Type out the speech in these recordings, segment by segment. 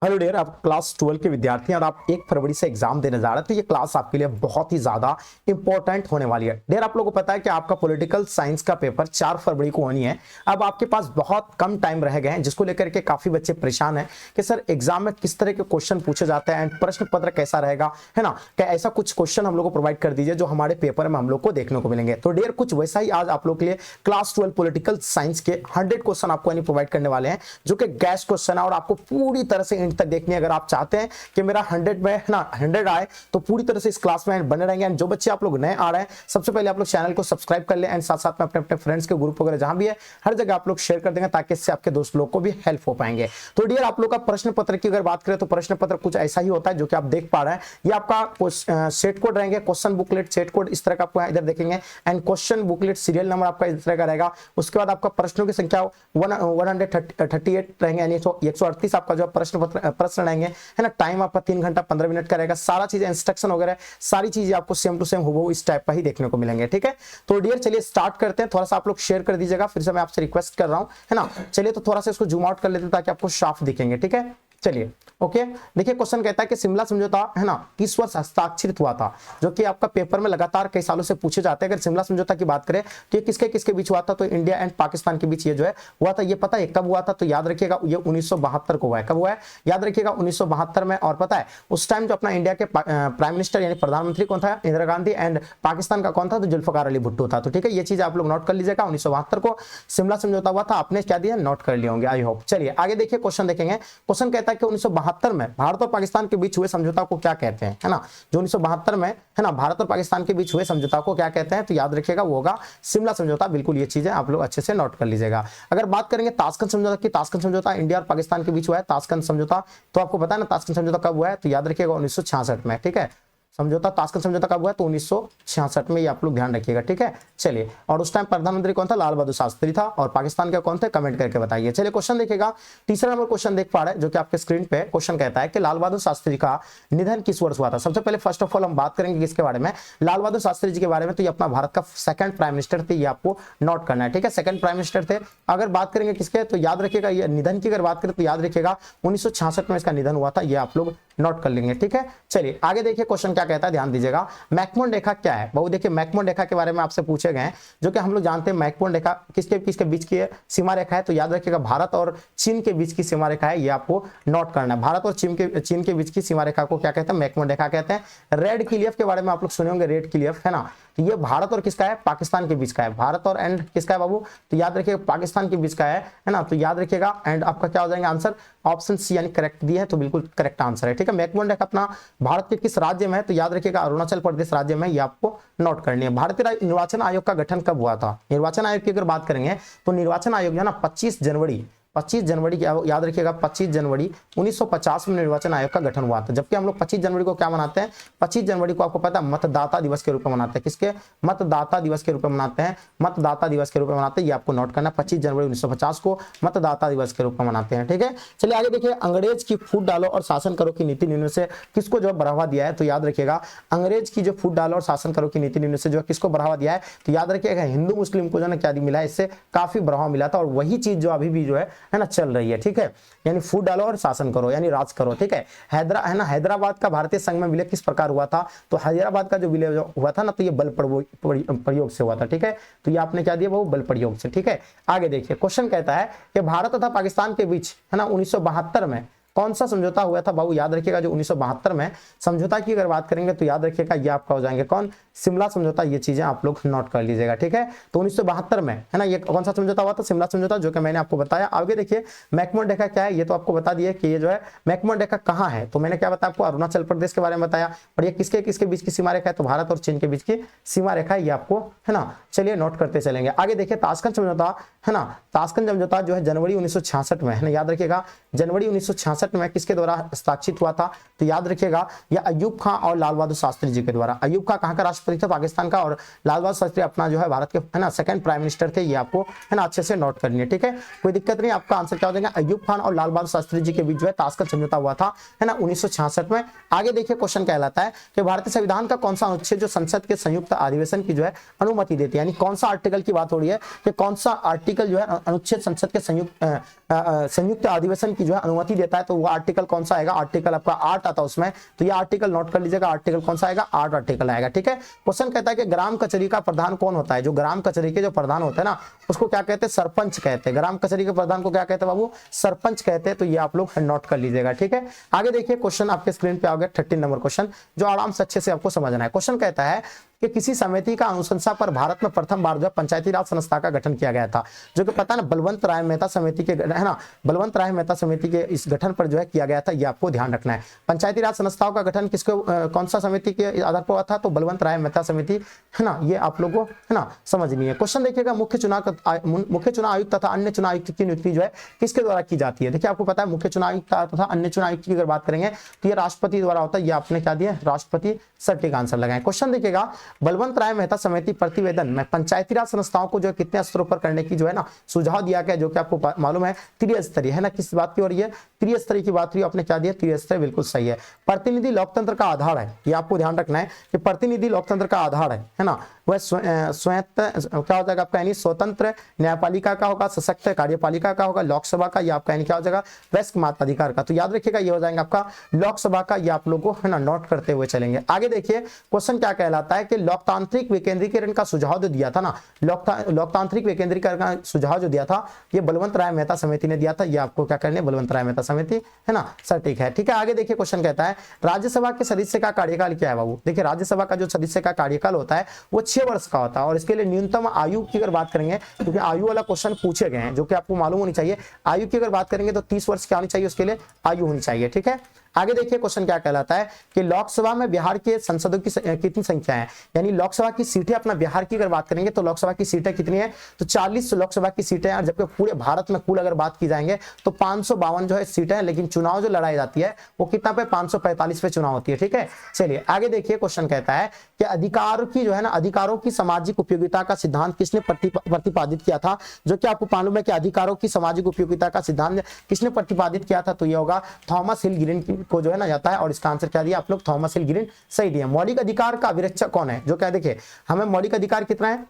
Hello dear, आप class 12 के विद्यार्थी हैं और आप 1 फरवरी से एग्जाम देने जा रहे हैं। तो ये क्लास आपके लिए बहुत ही ज्यादा इंपॉर्टेंट होने वाली है। डियर, आप लोगों को पता है कि आपका पॉलिटिकल साइंस का पेपर 4 फरवरी को होनी है। अब आपके पास बहुत कम टाइम रह गए हैं, जिसको लेकर के काफी बच्चे परेशान हैं कि सर एग्जाम में किस तरह के क्वेश्चन पूछे जाते हैं एंड प्रश्न पत्र कैसा रहेगा, है ना। क्या ऐसा कुछ क्वेश्चन हम लोग को प्रोवाइड कर दीजिए जो हमारे पेपर में हम लोग को देखने को मिलेंगे। तो डियर, कुछ वैसा ही आज आप लोग के लिए क्लास 12 पॉलिटिकल साइंस के 100 क्वेश्चन आपको प्रोवाइड करने वाले हैं, जो कि गैस क्वेश्चन है और आपको पूरी तरह से एंड तक देखनी है। अगर आप चाहते हैं कि मेरा 100 में ना 100 आए तो पूरी तरह से इस क्लास में बने रहेंगे। एंड जो बच्चे आप लोग नए आ रहे हैं, सबसे पहले आप लोग चैनल को सब्सक्राइब कर लें एंड साथ साथ में अपने अपने फ्रेंड्स के ग्रुप वगैरह जहां भी है हर जगह आप लोग शेयर कर देंगे, ताकि इससे आपके दोस्त लोग को भी हेल्प हो पाएंगे। तो डियर, आप लोग का प्रश्न पत्र की अगर बात करें तो प्रश्न पत्र कुछ ऐसा ही होता है जो कि आप देख पा रहे हैं। ये आपका सेट कोड रहेंगे, क्वेश्चन बुकलेट सेट कोड इस तरह का आपको इधर देखेंगे and question booklet serial number आपका इस तरह का रहेगा। उसके बाद आपका प्रश्नों की संख्या 138 रहेंगे, यानी 138 आपका जो प्रश्न रहेंगे, है ना। टाइम आपका 3 घंटा 15 मिनट का रहेगा। सारा चीज इंस्ट्रक्शन वगैरह सारी चीजें आपको सेम टू सेम हो इस टाइप का ही देखने को मिलेंगे, ठीक है। तो डियर, चलिए स्टार्ट करते हैं। थोड़ा सा आप लोग शेयर कर दीजिएगा, फिर से मैं आपसे रिक्वेस्ट कर रहा हूं, है ना। चलिए तो थोड़ा सा इसको जूम आउट कर लेते हैं ताकि आपको साफ दिखेंगे, ठीक है। चलिए ओके, देखिए क्वेश्चन कहता है कि शिमला समझौता, है ना, किस वर्ष हस्ताक्षरित हुआ था, जो कि आपका पेपर में लगातार कई सालों से पूछे जाते हैं। अगर शिमला समझौता की बात करें तो ये किसके किसके बीच हुआ था, तो इंडिया एंड पाकिस्तान के बीच ये जो है हुआ था। ये पता है कब हुआ था, तो याद रखिएगा ये 1972 को हुआ है। कब हुआ है, याद रखिएगा 1972 में। और पता है उस टाइम जो अपना इंडिया के प्राइम मिनिस्टर यानी प्रधानमंत्री कौन था, इंदिरा गांधी, एंड पाकिस्तान का कौन था, तो जुल्फकार अली भुट्टो था। तो ठीक है, ये चीज आप लोग नोट कर लीजिएगा। 1972 को शिमला समझौता हुआ था। आपने क्या दिया, नोट कर लिए होंगे, आई होप। चलिए आगे देखिए, क्वेश्चन देखेंगे। क्वेश्चन कहता है कि 1972 में भारत और पाकिस्तान के बीच हुए समझौता को क्या कहते हैं, है ना। जो 1972 में, है ना, भारत और पाकिस्तान के बीच हुए समझौता को क्या कहते हैं, तो याद रखिएगा वो होगा शिमला समझौता। बिल्कुल ये चीजें आप लोग अच्छे से नोट कर लीजिएगा। अगर बात करेंगे ताशकंद समझौता की, ताशकंद समझौता इंडिया और पाकिस्तान के बीच हुआ है, ताशकंद समझौता। तो आपको पता है ना ताशकंद समझौता कब हुआ है, तो याद रखिएगा 1966 में, ठीक है। समझौता ताशकंद समझौता कब हुआ है, तो 1966 में, ये आप लोग ध्यान रखिएगा, ठीक है। चलिए, और उस टाइम प्रधानमंत्री कौन था, लाल बहादुर शास्त्री था। और पाकिस्तान का कौन थे, कमेंट करके बताइए। चलिए क्वेश्चन देखिएगा, तीसरा नंबर क्वेश्चन देख पा रहे हैं जो कि आपके स्क्रीन पे क्वेश्चन कहता है कि लाल बहादुर शास्त्री का निधन किस वर्ष हुआ था। सबसे पहले फर्स्ट ऑफ ऑल हम बात करेंगे किसके बारे में, लाल बहादुर शास्त्री जी के बारे में। तो ये अपना भारत का सेकंड प्राइम मिनिस्टर थे, ये आपको नोट करना है, ठीक है। सेकंड प्राइम मिनिस्टर थे। अगर बात करेंगे किसके, तो याद रखिएगा ये निधन की अगर बात करें तो याद रखिएगा 1966 में इसका निधन हुआ था। ये आप लोग नोट कर लेंगे, ठीक है। चलिए आगे देखिए, क्वेश्चन क्या कहता है, ध्यान दीजिएगा। मैकमोहन रेखा क्या है, बहु देखिए मैकमोहन रेखा के बारे में आपसे पूछे गए हैं, जो कि हम लोग जानते हैं मैकमोहन रेखा किसके किसके बीच की सीमा रेखा है, तो याद रखिएगा भारत और चीन के बीच की सीमा रेखा है। ये आपको नोट करना है। भारत और चीन के बीच की सीमा रेखा को क्या कहते हैं, मैकमोहन रेखा कहते हैं। रेड क्लिफ के बारे में आप लोग सुने होंगे, रेड क्लिफ, है ना। तो ये भारत और किसका है, पाकिस्तान के बीच का है। भारत और एंड किसका है बाबू, तो याद रखिएगा पाकिस्तान के बीच का है ना। तो याद रखिएगा एंड आपका क्या हो जाएगा आंसर, ऑप्शन सी यानी करेक्ट दिया है, तो बिल्कुल करेक्ट आंसर है, ठीक है। मैकमोहन रेखा अपना भारत के किस राज्य में है, तो याद रखिएगा अरुणाचल प्रदेश राज्य में। ये आपको नोट करनी है। भारतीय निर्वाचन आयोग का गठन कब हुआ था, निर्वाचन आयोग की अगर बात करेंगे तो निर्वाचन आयोग जो है ना 25 जनवरी की, याद रखिएगा 25 जनवरी 1950 में निर्वाचन आयोग का गठन हुआ था। जबकि हम लोग 25 जनवरी को क्या मनाते हैं, 25 जनवरी को आपको पता है मतदाता दिवस के रूप में मनाते हैं। किसके, मतदाता दिवस के रूप में मनाते हैं, मतदाता दिवस के रूप में मनाते हैं। ये आपको नोट करना, 25 जनवरी 1950 को मतदाता दिवस के रूप में मनाते हैं, ठीक है। चलिए आगे देखिए, अंग्रेज की फूट डालो और शासन करो की नीति निम्न से किसको जो बढ़ावा दिया है, तो याद रखिएगा अंग्रेज की जो फूट डालो और शासन करो की नीति निम्न से जो किसको बढ़ावा दिया है, तो याद रखिएगा हिंदू मुस्लिम को जो है क्या मिला है, इससे काफी बढ़ावा मिला था। और वही चीज जो अभी भी जो है ना चल रही है, ठीक है। यानी फूट डालो और शासन करो यानी राज करो, ठीक है। हैदराबाद का भारतीय संघ में विलय किस प्रकार हुआ था, तो हैदराबाद का जो विलय हुआ था ना, तो ये बल प्रयोग से हुआ था, ठीक है। तो ये आपने क्या दिया, वो बल प्रयोग से, ठीक है। आगे देखिए, क्वेश्चन कहता है कि भारत तथा पाकिस्तान के बीच, है ना, 1972 में कौन सा समझौता हुआ था बाबू, याद रखिएगा जो 1972 में समझौता की अगर बात करेंगे तो याद रखिएगा ये आपका हो जाएंगे कौन, शिमला समझौता। ये चीजें आप लोग नोट कर लीजिएगा, ठीक है। तो 1972 में, है ना, ये कौन सा समझौता हुआ था, शिमला समझौता, जो कि मैंने आपको बताया। आगे देखिए, मैकमोहन रेखा क्या है, ये तो आपको बता दिया कि ये जो है मैकमोहन रेखा कहाँ है, तो मैंने क्या बताया आपको, अरुणाचल प्रदेश के बारे में बताया। और ये किसके किसके बीच की सीमा रेखा है, तो भारत और चीन के बीच की सीमा रेखा, ये आपको, है ना। चलिए नोट करते चलेंगे। आगे देखिए, ताशकंद समझौता, है ना, ताशकंद समझौता जो है जनवरी 1966 में, है ना, याद रखिएगा जनवरी 1966 में किसके द्वारा हस्ताक्षरित हुआ था, तो याद रखिएगा यह अयूब खान और लाल बहादुर शास्त्री जी के द्वारा। अयूब खान कहां का राष्ट्रपति था, पाकिस्तान का, और लाल बहादुर शास्त्री अपना जो है भारत के, है ना, सेकंड प्राइम मिनिस्टर थे। ये आपको, है ना, अच्छे से नोट करनी है, ठीक है। कोई दिक्कत नहीं, आपका आंसर क्या हो जाएगा, अयूब खान और लाल बहादुर शास्त्री जी के बीच जो है ताशकंद समझौता हुआ था, है ना, 1966 में। आगे देखिए, क्वेश्चन कहलाता है कि भारतीय संविधान का कौन सा अनुच्छेद जो संसद के संयुक्त अधिवेशन की जो है अनुमति देती है, यानी कौन सा आर्टिकल की बात हो रही है कि कौन सा आर्टिकल जो है अनुच्छेद संसद के संयुक्त अधिवेशन की जो है अनुमति देता है, तो वो आर्टिकल कौन सा आएगा, आर्टिकल आपका 8 आता है उसमें, तो ये आर्टिकल नोट कर लीजिएगा, आर्टिकल कौन सा आएगा, 8 आर्टिकल आएगा। ठीक है, क्वेश्चन कहता है कि ग्राम कचहरी का प्रधान कौन होता है, जो ग्राम कचहरी के जो प्रधान होते हैं ना उसको क्या कहते हैं, सरपंच कहते हैं। ग्राम कचहरी के प्रधान को क्या कहते हैं बाबू, सरपंच कहते हैं। तो ये आप लोग नोट कर लीजिएगा। ठीक है, आगे देखिए क्वेश्चन आपके स्क्रीन पे आ गया 13 नंबर क्वेश्चन, जो आराम से अच्छे से आपको समझना है। क्वेश्चन कहता है कि किसी समिति का अनुशंसा पर भारत में प्रथम बार जो पंचायती राज संस्था का गठन किया गया था, जो कि पता है ना बलवंत राय मेहता समिति के, है ना, बलवंत राय मेहता समिति के इस गठन पर जो है किया गया था, ये आपको ध्यान रखना है। पंचायती राज संस्थाओं का गठन किसको कौन सा समिति के आधार पर हुआ था, तो बलवंत राय मेहता समिति, है ना, ये आप लोगों को है ना समझनी है। क्वेश्चन देखिएगा, मुख्य चुनाव आयुक्त तथा अन्य चुनाव आयुक्त की नियुक्ति जो है किसके द्वारा की जाती है। देखिए आपको पता है मुख्य चुनाव आयुक्त तथा अन्य चुनाव आयुक्त की अगर बात करेंगे तो ये राष्ट्रपति द्वारा होता है, ये आपने क्या दिया, राष्ट्रपति। सटीक आंसर लगाएं। क्वेश्चन देखिएगा, बलवंत राय मेहता समिति प्रतिवेदन में पंचायती राज संस्थाओं को जो कितने स्तरों पर करने की जो है ना सुझाव दिया गया, जो कि आपको मालूम है त्रिस्तरीय, है ना, किस बात की हो रही है, त्रिस्तरीय की बात हुई, आपने क्या दिया, त्रिस्तरीय, बिल्कुल सही है। प्रतिनिधि लोकतंत्र का आधार है, ये आपको ध्यान रखना है कि प्रतिनिधि लोकतंत्र का आधार है ना, वह क्या हो जाएगा आपका, यानी स्वतंत्र न्यायपालिका का होगा, सशक्त कार्यपालिका का होगा, लोकसभा का, ये आपका यानी क्या हो जाएगा, वयस्क मताधिकार का। तो याद रखिएगा ये हो जाएगा आपका लोकसभा का, ये आप लोगों को है ना नोट करते हुए चलेंगे। आगे देखिए क्वेश्चन क्या कहलाता है कि लोकतांत्रिक विकेंद्रीकरण का सुझाव जो दिया था ना, लोकतांत्रिक विकेंद्रीकरण का सुझाव जो दिया था ये बलवंत राय मेहता समिति ने दिया था, ये आपको क्या करने, बलवंत राय मेहता समिति, है ना, सटीक है। ठीक है, आगे देखिए क्वेश्चन कहता है राज्यसभा के सदस्य का कार्यकाल क्या है बाबू। देखिए राज्यसभा का जो सदस्य का कार्यकाल होता है वो 6 वर्ष का होता है, और इसके लिए न्यूनतम आयु की अगर बात करेंगे, क्योंकि आयु वाला क्वेश्चन पूछे गए हैं जो कि आपको मालूम होनी चाहिए, आयु की अगर बात करेंगे तो 30 वर्ष क्या होनी चाहिए, उसके लिए आयु होनी चाहिए। ठीक है, आगे देखिए क्वेश्चन क्या कहलाता है कि लोकसभा में बिहार के सांसदों की कितनी संख्या है, यानी लोकसभा की सीटें अपना बिहार की अगर बात करेंगे तो लोकसभा की सीटें कितनी है, तो 40 लोकसभा की सीटें हैं, और जबकि पूरे भारत में कुल अगर बात की जाएंगे तो 552 जो है सीटें हैं, लेकिन चुनाव जो लड़ाई जाती है वो कितना पे, 545 पे चुनाव होती है। ठीक है, चलिए आगे देखिए क्वेश्चन कहता है कि अधिकार की जो है ना, अधिकारों की सामाजिक उपयोगिता का सिद्धांत किसने प्रतिपादित किया था, जो कि आपको मालूम है कि अधिकारों की सामाजिक उपयोगिता का सिद्धांत किसने प्रतिपादित किया था, तो ये होगा थॉमस हिल ग्रीन को जो है ना जाता है, और इसका आंसर क्या दिया आप लोग, थॉमस हिल ग्रीन सही दिया। मौलिक अधिकार का अभिरक्षक कौन है, जो क्या देखिए हमें मौलिक अधिकार कितना है,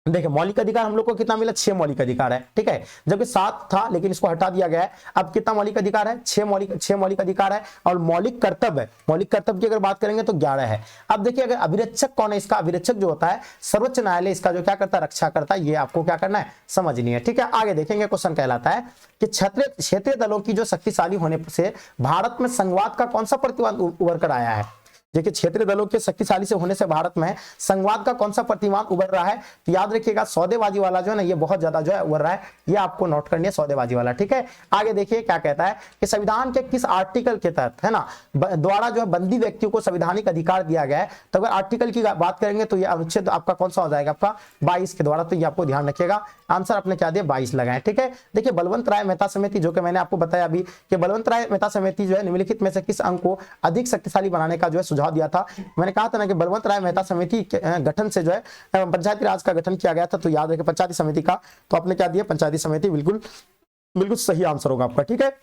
देखिए मौलिक अधिकार हम लोग को कितना मिला, 6 मौलिक अधिकार है। ठीक है, जबकि 7 था लेकिन इसको हटा दिया गया है, अब कितना मौलिक अधिकार है, 6 मौलिक अधिकार है, और मौलिक कर्तव्य की अगर बात करेंगे तो 11 है। अब देखिए अगर अभिरक्षक कौन है, इसका अभिरक्षक जो होता है सर्वोच्च न्यायालय इसका जो क्या करता है, रक्षा करता है, ये आपको क्या करना है, समझनी है। ठीक है, आगे देखेंगे क्वेश्चन कहलाता है कि क्षेत्रीय दलों की जो शक्तिशाली होने से भारत में संघवाद का कौन सा प्रतिवाद उभर कर आया है। देखिए क्षेत्रीय दलों के शक्तिशाली से होने से भारत में संघवाद का कौन सा प्रतिमान उभर रहा है, तो याद रखिएगा सौदेबाजी वाला जो है ना, ये बहुत ज्यादा जो है उभर रहा है, ये आपको नोट करनी है सौदेबाजी वाला। ठीक है, आगे देखिए क्या कहता है कि संविधान के किस आर्टिकल के तहत, है ना, द्वारा जो है बंदी व्यक्तियों को संवैधानिक अधिकार दिया गया है, तो अगर आर्टिकल की बात करेंगे तो ये अनुच्छेद आपका कौन सा हो जाएगा, आपका 22 के द्वारा, तो ये आपको ध्यान रखिएगा, आंसर आपने क्या दिया, 22 लगाए। ठीक है, देखिए बलवंत राय मेहता समिति, जो कि मैंने आपको बताया अभी कि बलवंत राय मेहता समिति जो है निम्नलिखित में से किस अंग को अधिक शक्तिशाली बनाने का जो है सुझाव दिया था। मैंने कहा था ना कि बलवंत राय मेहता समिति के गठन से जो है पंचायती राज का गठन किया गया था, तो याद रखें पंचायती समिति का, तो आपने क्या दिया, पंचायती समिति, बिल्कुल सही आंसर होगा आपका। ठीक है,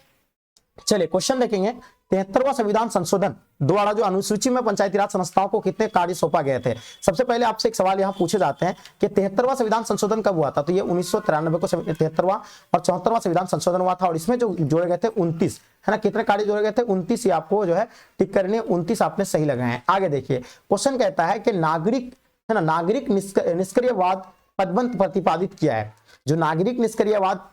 चलिए क्वेश्चन देखेंगे, 73वां संविधान संशोधन द्वारा जो अनुसूची में पंचायती राज संस्थाओं को कितने कार्य सौंपा गए थे। सबसे पहले आपसे एक सवाल यहाँ पूछे जाते हैं कि 73वां संविधान संशोधन कब हुआ था, तो ये 1993 को 73वां और 74वां संविधान संशोधन हुआ था, और इसमें जो जोड़े गए थे 29, है ना, कितने कार्य जोड़े गए थे, 29, ये आपको जो है टिक करने, 29 आपने सही लगाए हैं। आगे देखिए क्वेश्चन कहता है कि नागरिक, है ना, नागरिक निष्क्रियवाद पदबंध प्रतिपादित किया है, जो नागरिक निष्क्रियवाद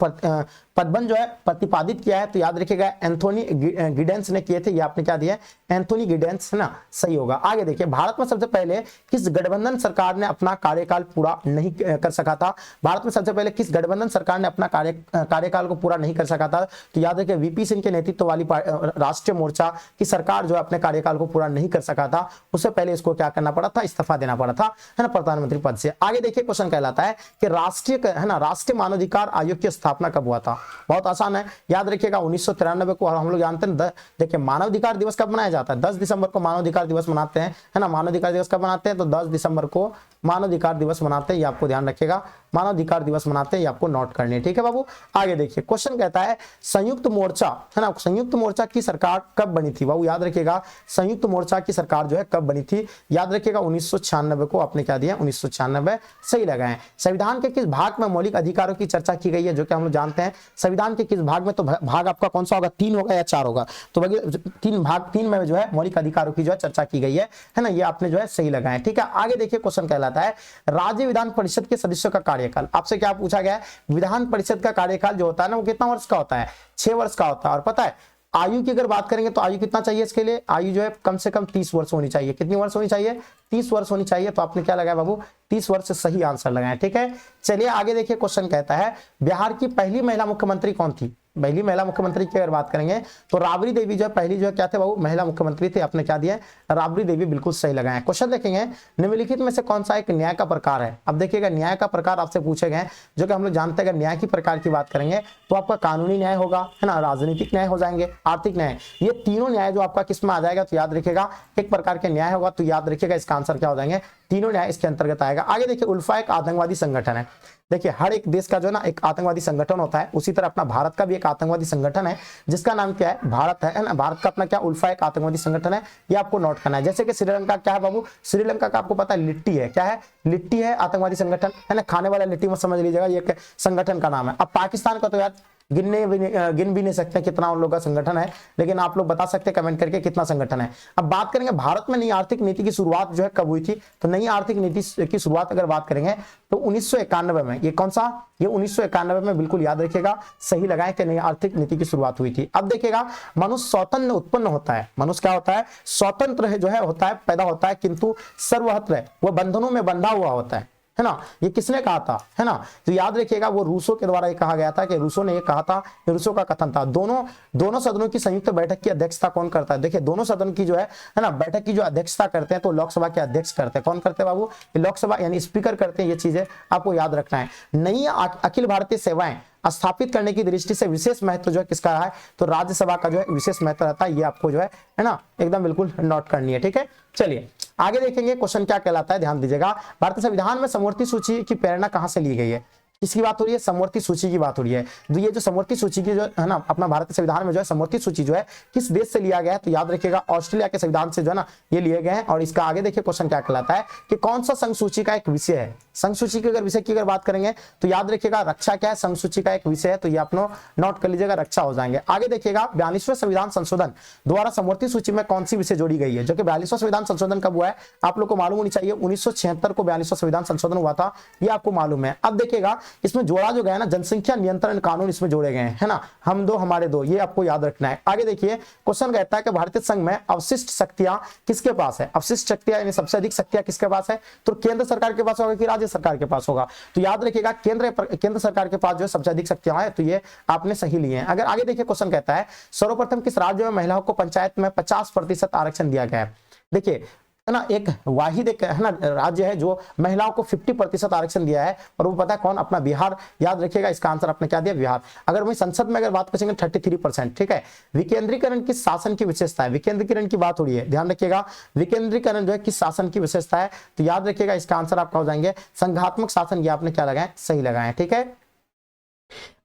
पदबंध जो है प्रतिपादित किया है, तो याद रखिएगा एंथोनी गिडेंस ने किए थे, ये आपने क्या दिया है, एंथोनी गिडेंस, है ना, सही होगा। आगे देखिए भारत में सबसे पहले किस गठबंधन सरकार ने अपना कार्यकाल पूरा नहीं कर सका था, भारत में सबसे पहले किस गठबंधन सरकार ने अपना कार्यकाल को पूरा नहीं कर सका था, तो याद रखिए वीपी सिंह के नेतृत्व वाली राष्ट्रीय मोर्चा की सरकार जो है अपने कार्यकाल को पूरा नहीं कर सका था, उससे पहले इसको क्या करना पड़ा था, इस्तीफा देना पड़ा था, है ना, प्रधानमंत्री पद से। आगे देखिए क्वेश्चन कहलाता है कि राष्ट्रीय मानवाधिकार आयोग की स्थापना कब हुआ था। बहुत आसान है, याद रखिएगा 1993 को, हम लोग जानते हैं। देखिए मानवाधिकार दिवस कब मनाया जाता है, 10 दिसंबर को मानवाधिकार दिवस मनाते हैं, है ना, मानवाधिकार दिवस कब मनाते हैं, तो 10 दिसंबर को मानवाधिकार दिवस मनाते हैं, ये आपको ध्यान रखिएगा, मानवाधिकार दिवस मनाते हैं, ये आपको नोट करनी है। ठीक है बाबू, आगे देखिए क्वेश्चन कहता है संयुक्त मोर्चा, है ना, संयुक्त मोर्चा की सरकार कब बनी थी बाबू, याद रखिएगा संयुक्त मोर्चा की सरकार जो है कब बनी थी, याद रखिएगा 1996 को, आपने क्या दिया, 1996 सही लगाए। संविधान के किस भाग में मौलिक अधिकारों की चर्चा की गई है, जो कि हम लोग जानते हैं संविधान के किस भाग में, तो भाग आपका कौन सा होगा, 3 होगा या 4 होगा, तो भाग 3 में जो है मौलिक अधिकारों की जो है चर्चा की गई है ना, ये आपने जो है सही लगाया। ठीक है, आगे देखिए क्वेश्चन कहलाता है राज्य विधान परिषद के सदस्यों का कार्यकाल। आपसे क्या पूछा गया है, विधान परिषद का कार्यकाल जो होता है ना वो कितना वर्ष का होता है, 6 वर्ष का होता है। और पता है आयु की अगर बात करेंगे तो आयु कितना चाहिए इसके लिए, आयु जो है कम से कम 30 वर्ष होनी चाहिए। कितनी वर्ष होनी चाहिए, 30 वर्ष होनी चाहिए। तो आपने क्या लगाया बाबू, 30 वर्ष सही आंसर लगाया। ठीक है, चलिए आगे देखिए क्वेश्चन कहता है बिहार की पहली महिला मुख्यमंत्री कौन थी। पहली महिला मुख्यमंत्री की अगर बात करेंगे तो राबड़ी देवी जो है पहली जो है क्या थे बाबू, महिला मुख्यमंत्री थे। आपने क्या दिया, राबड़ी देवी, बिल्कुल सही लगाया। क्वेश्चन देखेंगे निम्नलिखित में से कौन सा एक न्याय का प्रकार है। अब देखिएगा न्याय का प्रकार आपसे पूछे गए जो कि हम लोग जानते हैं, अगर न्याय की प्रकार की बात करेंगे तो आपका कानूनी न्याय होगा, है ना, राजनीतिक न्याय हो जाएंगे, आर्थिक न्याय, ये तीनों न्याय जो आपका किस में आ जाएगा, तो याद रखिएगा एक प्रकार के न्याय होगा, तो याद रखिएगा इसका आंसर क्या हो जाएंगे, तीनों न्याय इसके अंतर्गत आएगा। आगे देखिए उल्फा एक आतंकवादी संगठन है। देखिए हर एक देश का जो ना एक आतंकवादी संगठन होता है, उसी तरह अपना भारत का भी एक आतंकवादी संगठन है जिसका नाम क्या है, भारत है ना। भारत का अपना क्या उल्फा एक आतंकवादी संगठन है, ये आपको नोट करना है। जैसे कि श्रीलंका क्या है बाबू, श्रीलंका का आपको पता है लिट्टी है, क्या है, लिट्टी है आतंकवादी संगठन, है ना, खाने वाला लिट्टी मत समझ लीजिएगा, ये संगठन का नाम है। अब पाकिस्तान का तो यार गिन भी नहीं सकते कितना उन लोगों का संगठन है, लेकिन आप लोग बता सकते हैं कमेंट करके कितना संगठन है। अब बात करेंगे भारत में नई आर्थिक नीति की शुरुआत जो है कब हुई थी, तो नई आर्थिक नीति की शुरुआत अगर बात करेंगे तो 1991 में। ये कौन सा, ये 1991 में, बिल्कुल याद रखिएगा, सही लगाएं कि नई आर्थिक नीति की शुरुआत हुई थी। अब देखिएगा मनुष्य स्वतंत्र उत्पन्न होता है, मनुष्य क्या होता है, स्वतंत्र है जो है होता है, पैदा होता है, किंतु सर्वहत्र है, वह बंधनों में बंधा हुआ होता है ना। ये किसने कहा था, है ना, तो याद रखिएगा वो रूसो के द्वारा ये कहा गया था, कि रूसो ने ये कहा था, रूसो का कथन था। दोनों सदनों की संयुक्त बैठक की अध्यक्षता कौन करता है। देखिए दोनों सदन की जो है ना बैठक की जो अध्यक्षता करते हैं तो लोकसभा के अध्यक्ष करते हैं। कौन करते हैं बाबू, लोकसभा यानी स्पीकर करते हैं। ये चीजें आपको याद रखना है। नई अखिल भारतीय सेवाएं स्थापित करने की दृष्टि से विशेष महत्व जो है किसका है, तो राज्यसभा का जो है विशेष महत्व रहता है। ये आपको जो है ना एकदम बिल्कुल नोट करनी है। ठीक है, चलिए आगे देखेंगे क्वेश्चन क्या कहलाता है, ध्यान दीजिएगा। भारतीय संविधान में समवर्ती सूची की प्रेरणा कहां से ली गई है, किसकी बात हो रही है, समवर्ती सूची की बात हो रही है। तो ये जो समवर्ती सूची की जो है ना अपना भारतीय संविधान में जो है समवर्ती सूची जो है किस देश से लिया गया है, तो याद रखिएगा ऑस्ट्रेलिया के संविधान से जो है ना ये लिए गए हैं। और इसका आगे देखिए क्वेश्चन क्या कहलाता है कि कौन सा संघ सूची का एक विषय है। संघ सूची के अगर विषय की अगर बात करेंगे तो याद रखिएगा रक्षा क्या है, संघ सूची का एक विषय है, तो ये आप नोट कर लीजिएगा, रक्षा हो जाएंगे। आगे देखिएगा 42वें संविधान संशोधन द्वारा समवर्ती सूची में कौन सी विषय जोड़ी गई है, जो कि 42वां संविधान संशोधन कब हुआ है आप लोग को मालूम होनी चाहिए। 1976 को 42वां संविधान संशोधन हुआ था, ये आपको मालूम है। अब देखिएगा इसमें जोड़ा जो गया ना जनसंख्या नियंत्रण कानून इसमें जोड़े गए हैं, है ना, हम दो हमारे दो, ये आपको याद रखना है। आगे देखिए क्वेश्चन कहता है कि भारतीय संघ में अवशिष्ट शक्तियां किसके पास है। अवशिष्ट शक्तियां यानी सबसे अधिक शक्तियां किसके पास है, तो केंद्र सरकार के पास होगा कि राज्य सरकार के पास होगा, तो याद रखिएगा केंद्र सरकार के पास जो है सबसे अधिक शक्तियां है, तो ये आपने सही लिए हैं। अगर आगे देखिए क्वेश्चन कहता है सर्वप्रथम किस राज्य में महिलाओं को पंचायत में 50% आरक्षण दिया गया है। देखिए है ना एक वाहिद एक है ना राज्य है जो महिलाओं को 50% आरक्षण दिया है, और वो पता है कौन, अपना बिहार। याद रखिएगा इसका आंसर आपने क्या दिया, बिहार। अगर वही संसद में अगर बात करेंगे 33%। ठीक है, विकेंद्रीकरण किस शासन की विशेषता है, विकेंद्रीकरण की बात हो रही है, ध्यान रखिएगा विकेंद्रीकरण जो है किस शासन की विशेषता है, तो याद रखिएगा इसका आंसर आपका हो जाएंगे संघात्मक शासन। ये आपने क्या लगाए, सही लगाए। ठीक है,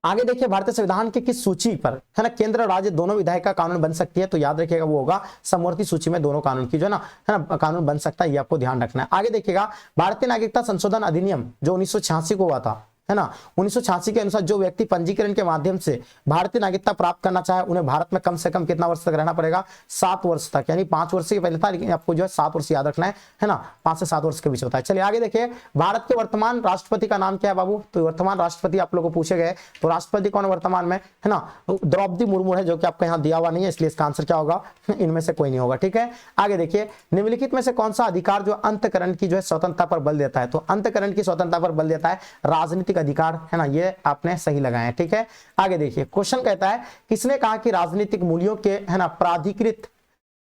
आगे देखिए भारतीय संविधान के किस सूची पर है ना केंद्र और राज्य दोनों विधायक का कानून बन सकती है, तो याद रखिएगा वो होगा समवर्ती सूची में दोनों कानून की जो है ना कानून बन सकता है, ये आपको ध्यान रखना है। आगे देखिएगा भारतीय नागरिकता संशोधन अधिनियम जो 1986 को हुआ था, है ना, 1986 के अनुसार जो व्यक्ति पंजीकरण के माध्यम से भारतीय नागरिकता प्राप्त करना चाहे उन्हें भारत में कम से कम कितना वर्ष तक रहना पड़ेगा, 7 वर्ष तक, यानी 5 वर्ष से पहले था, लेकिन आपको जो है 7 वर्ष याद रखना है ना, 5 से 7 वर्ष के बीच होता है। चलिए आगे देखिए भारत के वर्तमान राष्ट्रपति का नाम क्या है बाबू, तो वर्तमान राष्ट्रपति आप लोगों को पूछे गए, तो राष्ट्रपति कौन है वर्तमान में, है ना, द्रौपदी मुर्मू है, जो कि आपका यहाँ दिया हुआ नहीं है, इसलिए इसका आंसर क्या होगा, इनमें से कोई नहीं होगा। ठीक है, आगे देखिए निम्नलिखित में से कौन सा अधिकार जो अंतःकरण की जो है स्वतंत्रता पर बल देता है, तो अंतःकरण की स्वतंत्रता पर बल देता है राजनीतिक अधिकार, है ना, ये आपने सही लगाया है। ठीक है, आगे देखिए क्वेश्चन कहता है किसने कहा कि राजनीतिक मूल्यों के है ना प्राधिकृत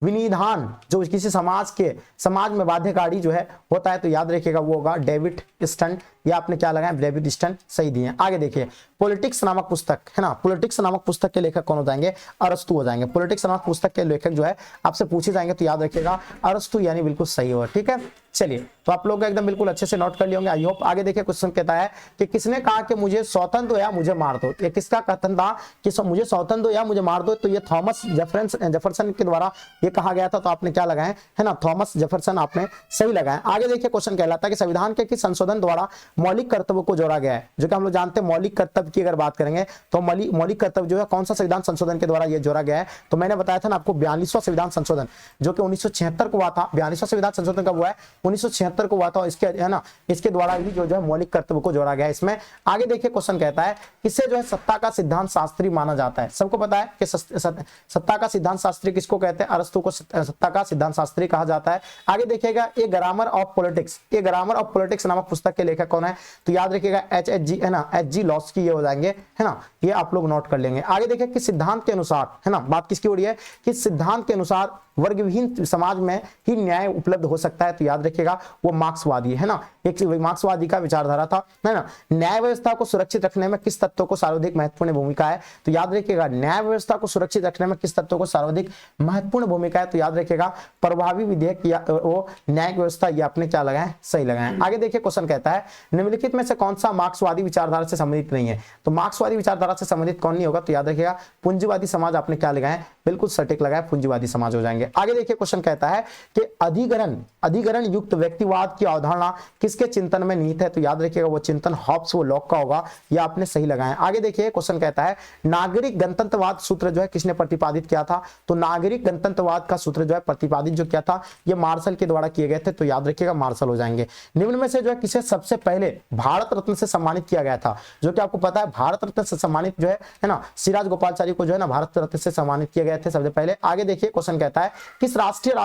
विनिधान जो किसी समाज में बाध्यकारी जो है होता है, तो याद रखिएगा वो होगा डेविड स्टन। ये आपने क्या लगाया, डेविड स्टन, सही दिए। आगे देखिए पॉलिटिक्स नामक पुस्तक, है ना, पॉलिटिक्स नामक पुस्तक के लेखक कौन हो जाएंगे, अरस्तु हो जाएंगे। पॉलिटिक्स नामक पुस्तक के लेखक जो है आपसे पूछे जाएंगे, तो याद रखिएगा अरस्तु, यानी बिल्कुल सही होगा। ठीक है, चलिए तो आप लोग एकदम बिल्कुल अच्छे से नोट कर लिए होंगे, आई होप। आगे देखिए क्वेश्चन कहता है कि किसने कहा कि मुझे स्वतंत्र दो या मुझे मार दो, ये किसका कथन था कि मुझे स्वतंत्र दो या मुझे मार दो, तो ये थॉमस जेफरसन के द्वारा ये कहा गया था, तो आपने क्या लगाए है ना, थॉमस जेफरसन आपने सही लगाए। आगे देखिए क्वेश्चन कहलाता है कि संविधान के किस संशोधन द्वारा मौलिक कर्तव्य को जोड़ा गया है। जो कि हम लोग जानते हैं मौलिक कर्तव्य की अगर बात करेंगे तो मौलिक कर्तव्य जो है कौन सा संविधान संशोधन के द्वारा ये जोड़ा गया है, तो मैंने बताया था ना आपको 42वां संविधान संशोधन जो कि 1976 को हुआ था। 42वां संविधान संशोधन कब हुआ है, 1976 को हुआ था। इसके है ना, इसके द्वारा ही जो है मौलिक कर्तव्य को जोड़ा गया है इसमें। आगे देखिए क्वेश्चन कहता है किससे जो है सत्ता का सिद्धांत शास्त्री माना जाता है। सबको पता है कि सत्ता का सिद्धांत शास्त्री किसको कहते हैं, अरस्तु को सत्ता का सिद्धांत शास्त्री कहा जाता है। आगे देखिएगा a grammar of politics, a grammar of politics नामक पुस्तक के लेखक कौन है, तो याद रखिएगा एच है ना, एच.जी. लॉस्की ये हो जाएंगे है ना, ये आप लोग नोट कर लेंगे। आगे देखिए कि सिद्धांत के अनुसार है ना, बात किसकी हो रही है कि सिद्धांत के अनुसार वर्गविहीन समाज में ही न्याय उपलब्ध हो सकता है, तो याद रखिएगा वो मार्क्सवादी है ना, एक मार्क्सवादी का विचारधारा था है ना। न्याय व्यवस्था को सुरक्षित रखने में किस तत्व को सर्वाधिक महत्वपूर्ण भूमिका है, तो याद रखिएगा न्याय व्यवस्था को सुरक्षित रखने में किस तत्व को सर्वाधिक महत्वपूर्ण भूमिका है, तो याद रखिएगा प्रभावी विधेयक या वो न्यायिक व्यवस्था, ये आपने क्या लगाए, सही लगाए। आगे देखिए क्वेश्चन कहता है निम्नलिखित में से कौन सा मार्क्सवादी विचारधारा से संबंधित नहीं है, तो मार्क्सवादी विचारधारा से संबंधित कौन नहीं होगा, तो याद रखिएगा पूंजीवादी समाज आपने क्या लगाए, बिल्कुल सटीक लगाए, पूंजीवादी समाज हो जाएंगे। आगे देखिए क्वेश्चन कहता है कि अधिग्रहण युक्त व्यक्तिवाद की अवधारणा किसके चिंतन में निहित है, तो याद रखिएगा वो चिंतन हॉब्स वो लॉक का होगा, ये आपने सही लगाया। आगे देखिए क्वेश्चन कहता है नागरिक गणतंत्रवाद सूत्र जो है किसने प्रतिपादित किया था, तो नागरिक गणतंत्रवाद का सूत्र जो है प्रतिपादित जो किया था ये मार्शल के द्वारा किए गए थे, तो याद रखिएगा मार्शल हो जाएंगे। निम्न में से जो है किसे सबसे पहले भारत रत्न से सम्मानित किया गया था, जो कि आपको पता है भारत रत्न से सम्मानित जो है ना सिराज गोपालाचारी को जो है ना भारत रत्न से सम्मानित किए गए थे सबसे पहले। आगे देखिए क्वेश्चन कहता है किस राष्ट्रीय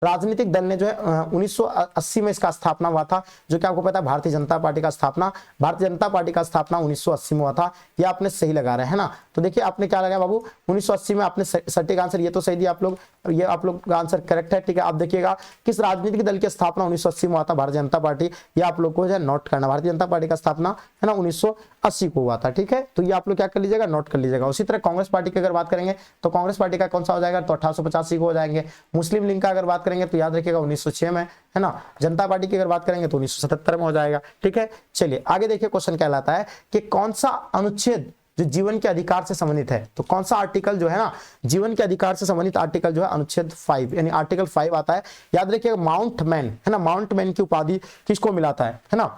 राजनीतिक दल ने जो है 1980 में इसका स्थापना हुआ था, जो कि आपको पता है भारतीय जनता पार्टी का स्थापना 1980 में हुआ था, ये आपने सही लगा रहे हैं ना। तो देखिए आपने क्या लगाया बाबू 1980 में, आपने सटीक आंसर ये तो सही दिया आप लोग, ये आप लोग का आंसर करेक्ट है, ठीक है। आप देखिएगा किस राजनीतिक दल की स्थापना 1980 में हुआ था, भारतीय जनता पार्टी, ये आप लोग को जो है नोट करना, भारतीय जनता पार्टी का स्थापना है ना 1980 को हुआ था, ठीक है। तो ये आप लोग क्या कर लीजिएगा, नोट कर लीजिएगा। उसी तरह कांग्रेस पार्टी की अगर बात करेंगे तो कांग्रेस पार्टी का कौन सा हो जाएगा, तो 1885 को हो जाएंगे। मुस्लिम लीग का अगर बात करेंगे तो याद रखिएगा 1906 में है ना। जनता पार्टी की अगर बात करेंगे तो 1977 में हो जाएगा, ठीक है। चलिए आगे देखिए क्वेश्चन कहलाता है कि कौन सा अनुच्छेद जो जीवन के अधिकार से संबंधित है, तो कौन सा आर्टिकल जो है ना जीवन के अधिकार से संबंधित आर्टिकल जो है अनुच्छेद 5 यानी आर्टिकल 5 आता है। याद रखिएगा माउंटमैन है ना, माउंटमैन की उपाधि किसको मिलाता है ना,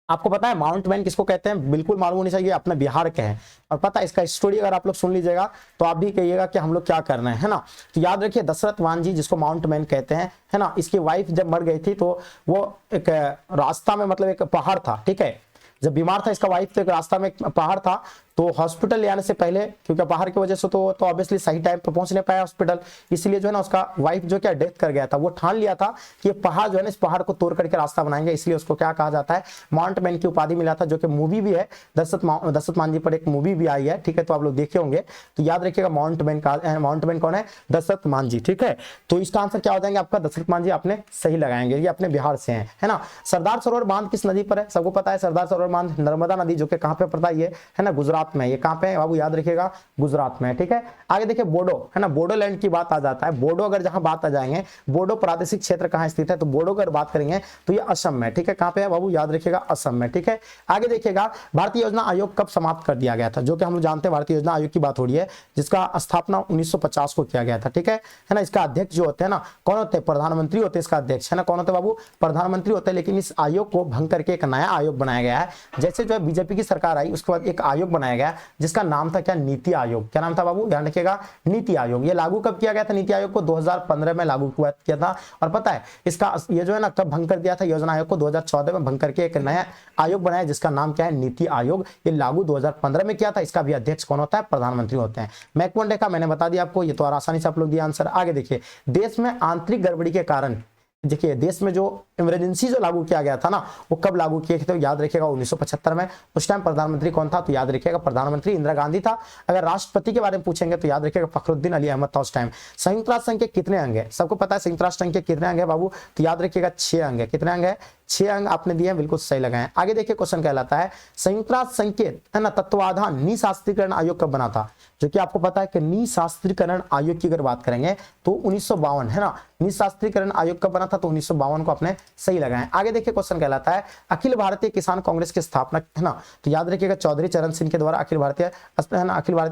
आपको पता है माउंटमैन किसको कहते हैं, बिल्कुल मालूम होनी चाहिए, अपने बिहार के हैं। और पता है इसका स्टोरी अगर आप लोग सुन लीजिएगा तो आप भी कहिएगा कि हम लोग क्या कर रहे हैं है ना। तो याद रखिए दशरथ मांझी जिसको माउंटमैन कहते हैं है ना, इसकी वाइफ जब मर गई थी तो वो एक रास्ता में मतलब एक पहाड़ था, ठीक है, जब बीमार था इसका वाइफ तो एक रास्ता में एक पहाड़ था, तो हॉस्पिटल ले आने से पहले क्योंकि पहाड़ की वजह से तो ऑब्वियसली सही टाइम पर पहुंच नहीं पाया हॉस्पिटल, इसलिए जो है ना उसका वाइफ जो क्या डेथ कर गया था। वो ठान लिया था कि ये पहाड़ जो है ना इस पहाड़ को तोड़ करके रास्ता बनाएंगे, इसलिए उसको क्या कहा जाता है, माउंटमैन की उपाधि मिला था, जो कि मूवी भी है, दशरथ मांझी पर एक मूवी भी आई है, ठीक है, तो आप लोग देखे होंगे। तो याद रखिएगा माउंटमैन कौन है, दशरथ मांझी, ठीक है। तो इसका आंसर क्या हो जाएंगे आपका, दशरथ मांझी आपने सही लगाएंगे, ये अपने बिहार से है ना। सरदार सरोवर बांध किस नदी पर है, सबको पता है सरदार सरोवर बांध नर्मदा नदी जो कि कहां पे पड़ता है, ये है ना गुजरात में, ये कहां पे है बाबू, याद रखिएगा गुजरात में, ठीक है। आगे देखिए बोडो है ना, बोडोलैंड की बात आ जाता है। बोडो अगर जहां बात आ जाएंगे, बोडो प्रादेशिक क्षेत्र कहां स्थित है, तो बोडो अगर बात करेंगे तो ये असम में, ठीक है, कहां पे है बाबू, याद रखिएगा असम में, ठीक है। आगे देखिएगा भारतीय योजना आयोग कब समाप्त कर दिया गया था, जो कि हम लोग जानते हैं भारतीय योजना आयोग की बात हो रही है, जिसका स्थापना 1950 को किया गया था, ठीक है ना। इसका अध्यक्ष जो होते हैं ना कौन होते हैं, प्रधानमंत्री होते हैं इसका अध्यक्ष है ना, कौन होते हैं बाबू, प्रधानमंत्री होते हैं। लेकिन इस आयोग को भंग करके एक नया आयोग बनाया गया है, जैसे जो है बीजेपी की सरकार आई उसके बाद एक आयोग बनाया गया जिसका नाम था क्या, नीति आयोग। क्या नाम था बाबू, ध्यान रखिएगा, नीति आयोग। ये लागू कब किया गया था, नीति आयोग को 2015 में लागू किया था। और पता है इसका ये जो है ना कब भंग कर दिया था, योजना आयोग को 2014 में भंग करके एक नया आयोग बनाया जिसका नाम क्या है, नीति आयोग। ये लागू 2015 में किया था। इसका भी अध्यक्ष कौन होता है, प्रधानमंत्री होते हैं। मैकमोहन रेखा मैंने बता दिया आपको, ये तो आसानी से आप लोग दिया आंसर। आगे देखिए देश में आंतरिक गड़बड़ी के कारण, देखिए देश में जो इमरजेंसी जो लागू किया गया था ना वो कब लागू किए थे, तो याद रखिएगा 1975 में। उस टाइम प्रधानमंत्री कौन था, तो याद रखिएगा प्रधानमंत्री इंदिरा गांधी था। अगर राष्ट्रपति के बारे में पूछेंगे तो याद रखिएगा फखरुद्दीन अली अहमद था उस टाइम। संयुक्त राष्ट्र संघ के कितने अंग है, सबको पता है संयुक्त राष्ट्र संघ के कितने अंग है बाबू, तो याद रखिएगा 6 अंग है। कितने अंग है, 6 अंग आपने दिए हैं, बिल्कुल सही लगाए। आगे देखिए क्वेश्चन कहलाता है संयुक्त राष्ट्र संघ के है ना तत्वाधान निशास्त्रीकरण आयोग कब बना था, जो कि आपको पता है कि निशास्त्रीकरण आयोग की अगर बात करेंगे तो 1952 है ना, निशास्त्रीकरण आयोग कब बना था, तो 1952 को आपने सही लगाए। आगे देखिए क्वेश्चन कहलाता है अखिल भारतीय किसान कांग्रेस के स्थापना है ना, तो याद रखिएगा चौधरी चरण सिंह के द्वारा अखिल भारतीय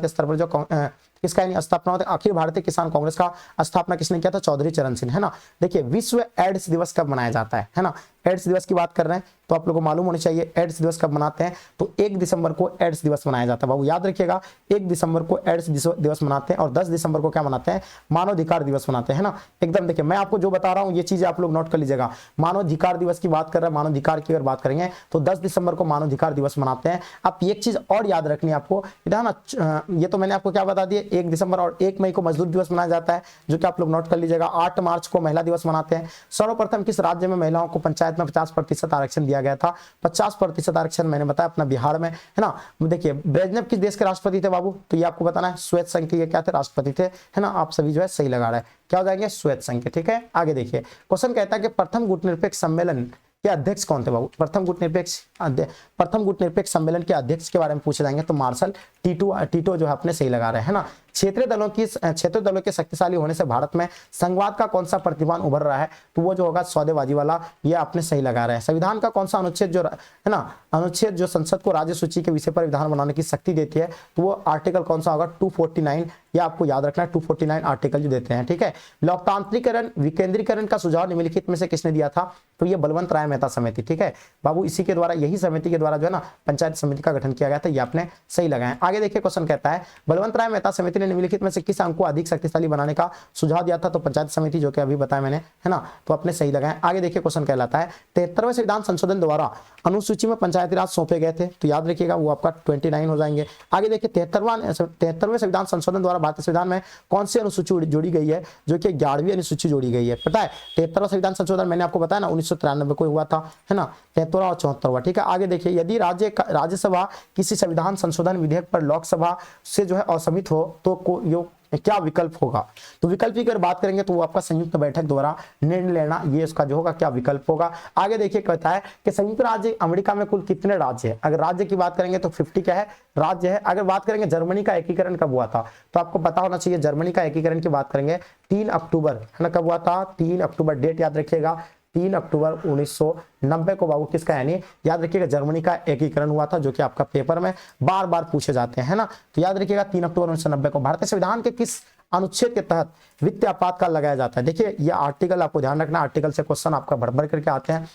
स्तर पर जो किसका यानी स्थापना होता है? अखिल भारतीय किसान कांग्रेस का स्थापना किसने किया था? चौधरी चरण सिंह, है ना। देखिए विश्व एड्स दिवस कब मनाया जाता है ना। एड्स दिवस की बात कर रहे हैं तो आप लोगों को मालूम होनी चाहिए एड्स दिवस कब मनाते हैं। तो 1 दिसंबर को एड्स दिवस मनाया जाता है। बाबू याद रखिएगा 1 दिसंबर को एड्स दिवस मनाते हैं और 10 दिसंबर को क्या मनाते हैं? मानवाधिकार दिवस मनाते हैं, है ना। एकदम देखिए मैं आपको जो बता रहा हूं ये चीजें आप लोग नोट कर लीजिएगा। मानवाधिकार दिवस की बात कर रहे हैं, मानवाधिकार की अगर बात करेंगे तो 10 दिसंबर को मानवाधिकार दिवस मनाते हैं। आप एक चीज और याद रखनी है आपको, ना ये तो मैंने आपको क्या बता दिया, 1 दिसंबर और 1 मई को मजदूर दिवस मनाया जाता है, जो कि आप लोग नोट कर लीजिएगा। 8 मार्च को महिला दिवस मनाते हैं। सर्वप्रथम किस राज्य में महिलाओं को पंचायत में 50% आरक्षण दिया गया था? 50% आरक्षण मैंने बताया अपना बिहार में, है ना। देखिए ब्रेजनेव किस देश के राष्ट्रपति थे बाबू? तो ये आपको बताना है। श्वेत संघ के क्या थे? राष्ट्रपति थे, है ना। आप सभी जो है सही लगा रहे हैं, क्या हो जाएंगे? श्वेत संघ के, ठीक है। आगे देखिए क्वेश्चन कहता है कि प्रथम गुटनिरपेक्ष सम्मेलन के अध्यक्ष कौन थे बाबू? प्रथम गुटनिरपेक्ष सम्मेलन के अध्यक्ष के बारे में पूछे जाएंगे तो मार्शल टीटो जो है अपने सही लगा रहे हैं, है ना। क्षेत्रीय दलों के शक्तिशाली होने से भारत में संघवाद का कौन सा प्रतिमान उभर रहा है? तो वो जो होगा सौदेबाजी वाला, ये आपने सही लगा रहे हैं। संविधान का कौन सा अनुच्छेद जो है ना, अनुच्छेद जो संसद को राज्य सूची के विषय पर विधान बनाने की शक्ति देती है, तो वो आर्टिकल कौन सा होगा? 249, ये आपको याद रखना है। 249 आर्टिकल जो देते हैं, ठीक है। लोकतांत्रिकरण विकेंद्रीकरण का सुझाव निम्नलिखित में से किसने दिया था? तो ये बलवंत राय मेहता समिति, ठीक है बाबू। इसी के द्वारा, यही समिति के द्वारा जो है ना पंचायत समिति का गठन किया गया था, ये आपने सही लगाया। आगे देखिए क्वेश्चन कहता है बलवंत राय मेहता समिति ने निम्नलिखित में से किस अंग को अधिक शक्तिशाली बनाने का सुझाव दिया था? तो पंचायत समिति, जो कि अभी बताया मैंने, है ना। तो अपने सही लगाए। आगे देखिए क्वेश्चन कहलाता है 73वें संविधान संशोधन द्वारा अनुसूची में पंचायती राज सौंपे गए थे, तो याद रखिएगा वो आपका 29 हो जाएंगे। आगे देखिए 73वें संविधान संशोधन द्वारा भारतीय संविधान में कौन सी अनुसूची जोड़ी गई है? जो कि 11वीं अनुसूची जोड़ी गई है। पता है 73वां संविधान संशोधन मैंने आपको बताया ना 1993 को हुआ था, है ना। 73वां और 74वां, ठीक है। आगे देखिए यदि राज्यसभा किसी संविधान संशोधन विधेयक पर लोकसभा से जो है असहमत हो तो क्या विकल्प होगा? तो विकल्प की अगर बात करेंगे तो वो आपका संयुक्त बैठक द्वारा निर्णय लेना, ये उसका जो होगा क्या विकल्प होगा। आगे देखिए कहता है कि संयुक्त राज्य अमेरिका में कुल कितने राज्य है? अगर राज्य की बात करेंगे तो 50 क्या है? राज्य है। अगर बात करेंगे जर्मनी का एकीकरण कब हुआ था, तो आपको पता होना चाहिए जर्मनी का एकीकरण की बात करेंगे 3 अक्टूबर, है ना। कब हुआ था? 3 अक्टूबर, डेट याद रखिएगा 3 अक्टूबर 1990 को बाबू किसका यानी याद रखिएगा जर्मनी का एकीकरण हुआ था, जो कि आपका पेपर में बार बार पूछे जाते हैं, है ना। तो याद रखिएगा 3 अक्टूबर 1990 को भारतीय संविधान के किस अनुच्छेद के तहत वित्तीय आपातकाल लगाया जाता है? देखिए ये आर्टिकल आपको ध्यान रखना, आर्टिकल से क्वेश्चन आपका भर करके आते हैं।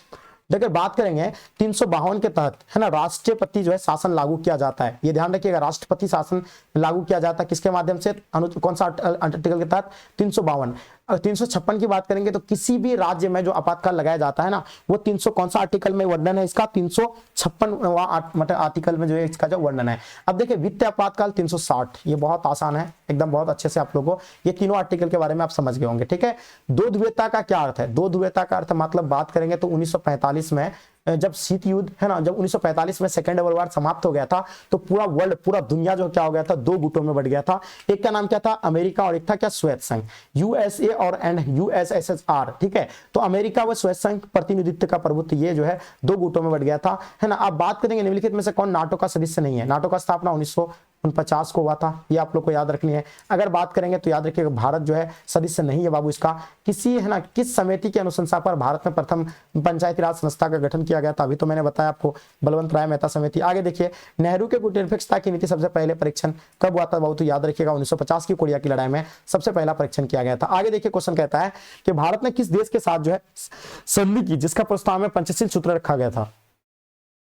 देखिए बात करेंगे 352 के तहत, है ना, राष्ट्रपति जो है शासन लागू किया जाता है। ये ध्यान रखिएगा राष्ट्रपति शासन लागू किया जाता है किसके माध्यम से? कौन सा आर्टिकल के तहत? 352। 356 की बात करेंगे तो किसी भी राज्य में जो आपातकाल लगाया जाता है ना, वो 300 कौन सा आर्टिकल में वर्णन है इसका? 356 मतलब आर्टिकल में जो है इसका जो वर्णन है। अब देखिए वित्तीय आपातकाल 360, ये बहुत आसान है एकदम, बहुत अच्छे से आप लोगों को ये तीनों आर्टिकल के बारे में आप समझ गए होंगे, ठीक है। दो ध्रुवीयता का क्या अर्थ है? दो ध्रुवीयता का अर्थ मतलब बात करेंगे तो 1945 में जब शीत युद्ध, है ना, जब 1945 में सेकेंड वर्ल्ड वॉर समाप्त हो गया था तो पूरा वर्ल्ड, पूरा दुनिया जो क्या हो गया था? 2 गुटों में बढ़ गया था। एक का नाम क्या था? अमेरिका, और एक था क्या? श्वेत संघ, यूएसए और एंड यूएसएसआर, ठीक है। तो अमेरिका व श्वेत संघ प्रतिनिधित्व का प्रभुत्व ये जो है 2 गुटों में बढ़ गया था, है ना। अब बात करेंगे निम्नलिखित में से कौन नाटो का सदस्य नहीं है? नाटो का स्थापना 1949 को हुआ था, ये आप लोग को याद रखनी है। अगर बात करेंगे तो याद रखिएगा भारत जो है सदस्य नहीं है बाबू इसका। किसी, है ना, किस समिति की अनुशंसा पर भारत में प्रथम पंचायती राज संस्था का गठन किया गया था? अभी तो मैंने बताया आपको बलवंत राय मेहता समिति। आगे देखिए नेहरू के गुटनिरपेक्षता की नीति सबसे पहले परीक्षण कब हुआ था बाबू? तो याद रखिएगा 1950 की कोरिया की लड़ाई में सबसे पहला परीक्षण किया गया था। आगे देखिए क्वेश्चन कहता है कि भारत ने किस देश के साथ जो है संधि की जिसका प्रस्ताव में पंचशील सूत्र रखा गया था?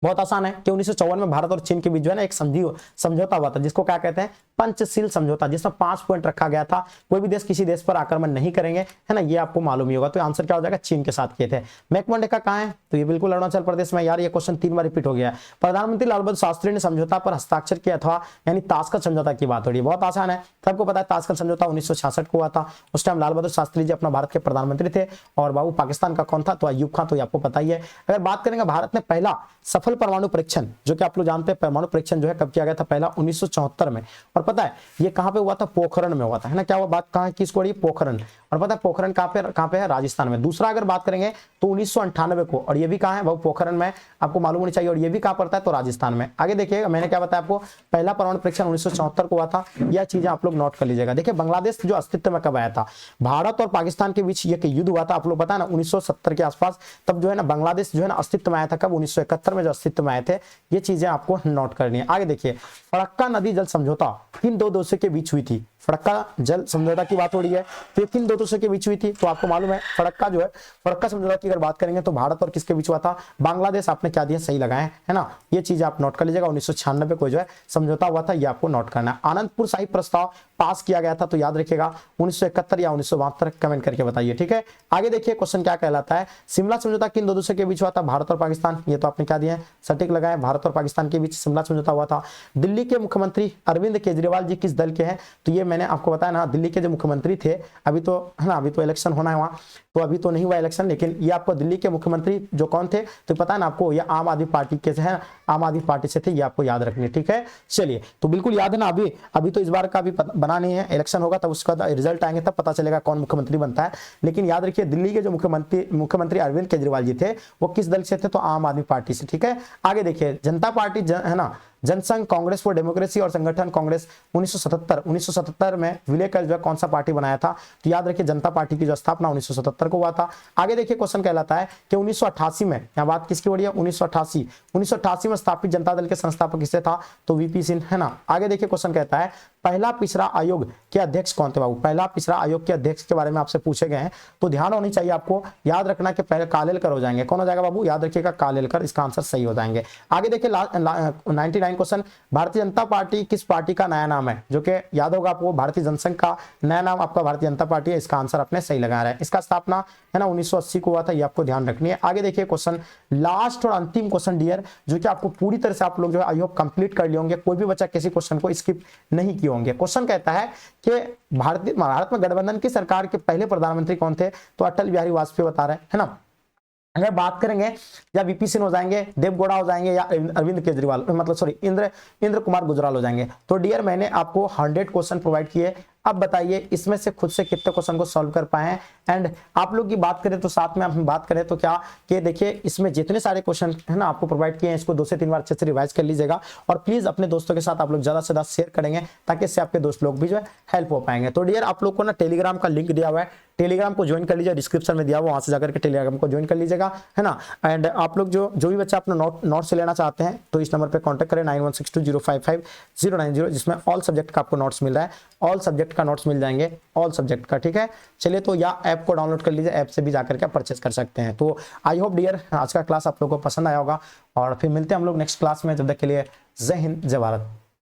बहुत आसान है कि 1954 में भारत और चीन के बीच जो है ना एक समझौता हुआ था, जिसको क्या कहते हैं? पंचशील समझौता, जिसमें 5 पॉइंट रखा गया था। कोई भी देश किसी देश पर आक्रमण नहीं करेंगे, है ना, ये आपको मालूम ही होगा। तो आंसर क्या हो जाएगा? चीन के साथ किए थे। मैकमोहन रेखा कहाँ है? तो ये बिल्कुल अरुणाचल प्रदेश में। यार ये क्वेश्चन 3 बार रिपीट हो गया। प्रधानमंत्री लाल बहादुर शास्त्री ने समझौता पर हस्ताक्षर किया था, यानी ताशकंद समझौता की बात हो रही है। बहुत आसान है, सबको पता है ताशकंद समझौता 1966 को हुआ था। उस टाइम लाल बहादुर शास्त्री जी अपना भारत के प्रधानमंत्री थे और बाबू पाकिस्तान का कौन था? तो अयूब खान, तो ये आपको पता ही है। अगर बात करेंगे भारत ने पहला सफल परमाणु परीक्षण, जो कि आप लोग जानते हैं परमाणु परीक्षण जो है कब किया गया था? पहला 1974 में। और पता है ये कहां पे हुआ था? पोखरण में हुआ था, है ना। क्या हुआ? बात कहां किसको हो रही है? पोखरण। और पता है पोखरण कहां पे है? राजस्थान में। दूसरा अगर बात करेंगे तो 1998 को, और ये भी कहां है? वो पोखरण में, आपको मालूम होनी चाहिए। और ये भी कहां पड़ता है? तो राजस्थान में। आगे देखिएगा मैंने क्या बताया आपको, पहला परमाणु परीक्षण 1974 को हुआ था। यह चीजें आप लोग नोट कर लीजिएगा। देखिए बांग्लादेश जो अस्तित्व में कब आया था? भारत और पाकिस्तान के बीच ये युद्ध हुआ था, आप लोग पता है ना 1970 के आसपास। तब जो है ना बांग्लादेश जो है ना अस्तित्व में आया था। कब? 1971 में जो अस्तित्व में आए थे। ये चीजें आपको नोट करनी है। आगे देखिए फरक्का नदी जल समझौता किन 2 देशों के बीच हुई थी? फरक्का जल समझौता की बात हो रही है, तो किन दो देशों के बीच हुई थी? तो आपको मालूम है फरक्का जो है, फरक्का समझौता की अगर बात करेंगे तो भारत और किसके बीच हुआ था? बांग्लादेश। आपने क्या दिया? सही लगाए है ना, ये चीज आप नोट कर लीजिएगा। 1996 को जो है समझौता हुआ था, ये आपको नोट करना है। आनंदपुर साहिब प्रस्ताव पास किया गया था, तो याद रखिएगा 1971 या 1972, कमेंट करके बताइए, ठीक है। आगे देखिए क्वेश्चन क्या कहलाता है, शिमला समझौता किन दो देशों के बीच हुआ था? भारत और पाकिस्तान। ये तो आपने क्या दिया है? सटीक लगाए, भारत और पाकिस्तान के बीच शिमला समझौता हुआ था। दिल्ली के मुख्यमंत्री अरविंद केजरीवाल जी किस दल के हैं? तो ये मैंने आपको बताया ना, दिल्ली के जो मुख्यमंत्री थे, अभी तो है ना, अभी तो इलेक्शन होना है वहां, तो अभी तो नहीं हुआ इलेक्शन, लेकिन ये आपको दिल्ली के मुख्यमंत्री जो कौन थे तो पता है ना आपको, ये आम आदमी पार्टी के हैं, आम आदमी पार्टी से थे, ये आपको याद रखनी है, ठीक है। चलिए, तो बिल्कुल याद है ना, अभी तो इस बार का भी बना नहीं है, इलेक्शन होगा तब उसका रिजल्ट आएंगे तब पता चलेगा कौन मुख्यमंत्री बनता है। लेकिन याद रखिए दिल्ली के जो मुख्यमंत्री अरविंद केजरीवाल जी थे, वो किस दल से थे? तो आम आदमी पार्टी से, ठीक है। आगे देखिए जनता पार्टी है ना, जनसंघ कांग्रेस फॉर डेमोक्रेसी और संगठन कांग्रेस 1977 में विलय कर जो है कौन सा पार्टी बनाया था? तो याद रखिए जनता पार्टी की जो स्थापना 1977 को हुआ था। आगे देखिए क्वेश्चन कहलाता है कि 1988 में, यहाँ बात किसकी हो रही है? 1988 में स्थापित जनता दल के संस्थापक किससे था? तो वीपी सिंह, है ना। आगे देखिए क्वेश्चन कहता है पहला पिछड़ा आयोग के अध्यक्ष कौन थे? बाबू पहला पिछड़ा आयोग के अध्यक्ष के बारे में आपसे पूछे गए हैं, तो ध्यान होनी चाहिए आपको, याद रखना कि पहले कालेलकर हो जाएंगे। कौन हो जाएगा बाबू? याद रखिएगा कालेलकर, इसका आंसर सही हो जाएंगे। आगे देखिए 99 क्वेश्चन, भारतीय जनता पार्टी किस पार्टी का नया नाम है? जो कि याद होगा आपको, भारतीय जनसंघ का नया नाम आपका भारतीय जनता पार्टी है, इसका आंसर आपने सही लगा रहा है। इसका स्थापना है ना 1980 को हुआ था, ये आपको ध्यान रखनी है। आगे देखिए क्वेश्चन, लास्ट और अंतिम क्वेश्चन डियर, जो कि आपको पूरी तरह से आप लोग जो है आई होप कंप्लीट कर लिए होंगे, कोई भी बच्चा किसी क्वेश्चन को स्किप नहीं किए होंगे। क्वेश्चन कहता है कि भारत में गठबंधन की सरकार के पहले प्रधानमंत्री कौन थे? तो अटल बिहारी वाजपेयी बता रहे हैं, है ना। अगर बात करेंगे या वीपी सिंह हो जाएंगे, देवगौड़ा हो जाएंगे, या अरविंद केजरीवाल, मतलब सॉरी इंद्र कुमार गुजराल हो जाएंगे। तो डियर मैंने आपको 100 क्वेश्चन प्रोवाइड किए, अब बताइए इसमें से खुद से कितने क्वेश्चन को सॉल्व कर पाए हैं। एंड आप लोग की बात करें तो साथ में हम बात करें तो क्या कि देखिए इसमें जितने सारे क्वेश्चन है ना आपको प्रोवाइड किए हैं, इसको 2 से 3 बार अच्छे से रिवाइज कर लीजिएगा, और प्लीज अपने दोस्तों के साथ आप लोग ज्यादा से ज्यादा शेयर करेंगे, ताकि इससे आपके दोस्त लोग भी जो है हेल्प हो पाएंगे। तो डियर आप लोग को ना टेलीग्राम का लिंक दिया हुआ है, टेलीग्राम को ज्वाइन कर लीजिए, डिस्क्रिप्शन में दिया हुआ, वहां से जाकर के टेलीग्राम को ज्वाइन कर लीजिएगा, है ना। एंड आप लोग जो भी बच्चा अपना नोट्स लेना चाहते हैं तो इस नंबर पे कांटेक्ट करें 9162055090, जिसमें ऑल सब्जेक्ट का आपको नोट्स मिल रहा है, ऑल सब्जेक्ट का नोट्स मिल जाएंगे, ऑल सब्जेक्ट का, ठीक है। चलिए, तो या ऐप को डाउनलोड कर लीजिए, ऐप से भी जाकर के परचेस कर सकते हैं। तो आई होप डियर आज का क्लास आप लोगों को पसंद आया होगा, और फिर मिलते हैं हम लोग नेक्स्ट क्लास में। जब तक के लिए जय हिंद, जय भारत।